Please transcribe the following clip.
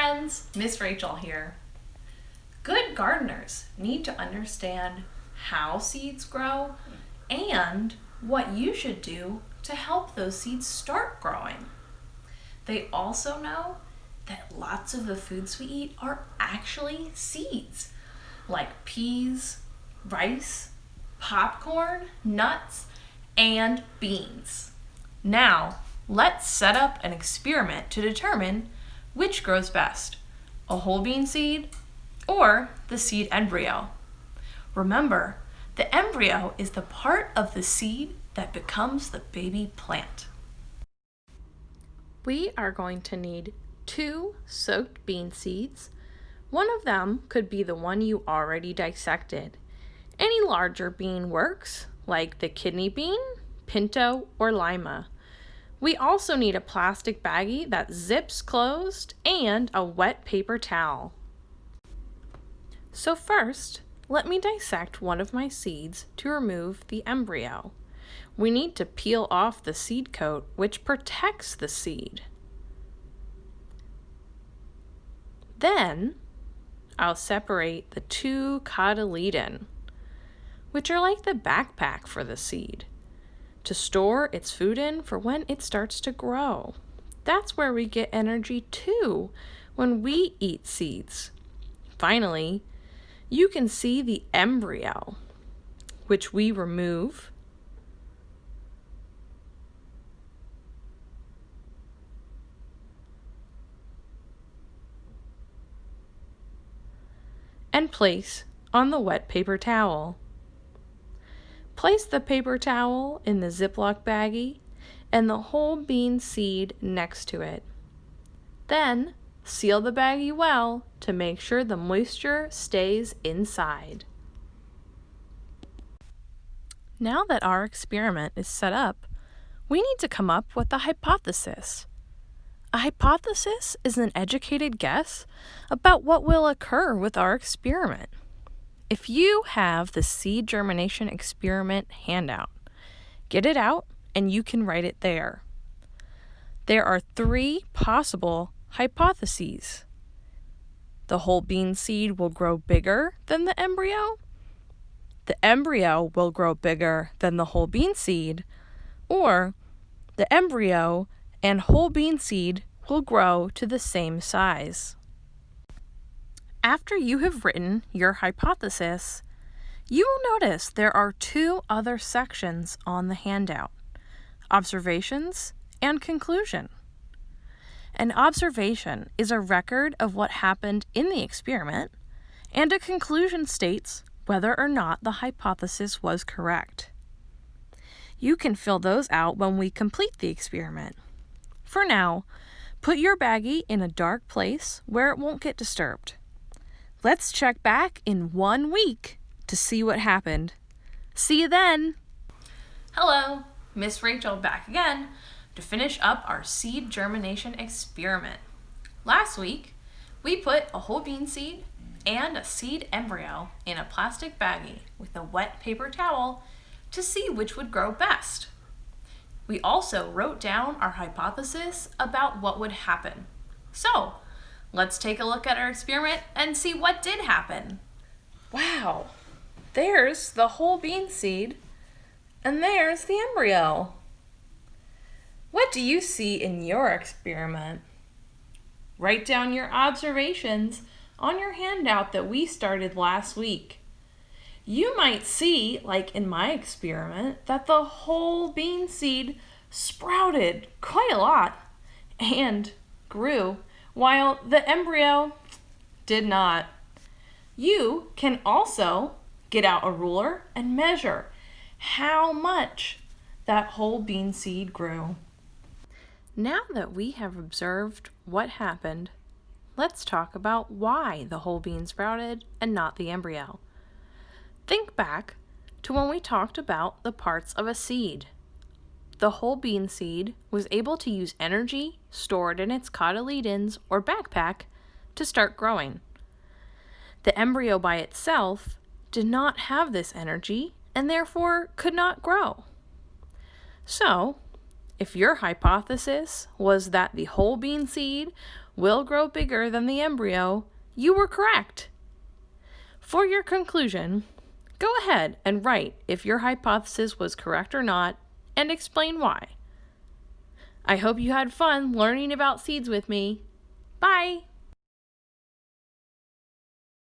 friends, Miss Rachel here. Good gardeners need to understand how seeds grow and what you should do to help those seeds start growing. They also know that lots of the foods we eat are actually seeds, like peas, rice, popcorn, nuts, and beans. Now, let's set up an experiment to determine which grows best, a whole bean seed or the seed embryo. Remember, the embryo is the part of the seed that becomes the baby plant. We are going to need 2 soaked bean seeds. One of them could be the one you already dissected. Any larger bean works, like the kidney bean, pinto, or lima. We also need a plastic baggie that zips closed and a wet paper towel. So first, let me dissect one of my seeds to remove the embryo. We need to peel off the seed coat, which protects the seed. Then, I'll separate the 2 cotyledon, which are like the backpack for the seed, to store its food in for when it starts to grow. That's where we get energy too when we eat seeds. Finally, you can see the embryo, which we remove and place on the wet paper towel. Place the paper towel in the Ziploc baggie and the whole bean seed next to it. Then, seal the baggie well to make sure the moisture stays inside. Now that our experiment is set up, we need to come up with a hypothesis. A hypothesis is an educated guess about what will occur with our experiment. If you have the seed germination experiment handout, get it out and you can write it there. There are 3 possible hypotheses. The whole bean seed will grow bigger than the embryo. The embryo will grow bigger than the whole bean seed. Or the embryo and whole bean seed will grow to the same size. After you have written your hypothesis, you will notice there are 2 other sections on the handout: observations and conclusion. An observation is a record of what happened in the experiment, and a conclusion states whether or not the hypothesis was correct. You can fill those out when we complete the experiment. For now, put your baggie in a dark place where it won't get disturbed. Let's check back in 1 week to see what happened. See you then! Hello, Miss Rachel back again to finish up our seed germination experiment. Last week, we put a whole bean seed and a seed embryo in a plastic baggie with a wet paper towel to see which would grow best. We also wrote down our hypothesis about what would happen. So, let's take a look at our experiment and see what did happen. Wow, there's the whole bean seed and there's the embryo. What do you see in your experiment? Write down your observations on your handout that we started last week. You might see, like in my experiment, that the whole bean seed sprouted quite a lot and grew, while the embryo did not. You can also get out a ruler and measure how much that whole bean seed grew. Now that we have observed what happened, let's talk about why the whole bean sprouted and not the embryo. Think back to when we talked about the parts of a seed. The whole bean seed was able to use energy stored in its cotyledons or backpack to start growing. The embryo by itself did not have this energy and therefore could not grow. So, if your hypothesis was that the whole bean seed will grow bigger than the embryo, you were correct. For your conclusion, go ahead and write if your hypothesis was correct or not, and explain why. I hope you had fun learning about seeds with me. Bye!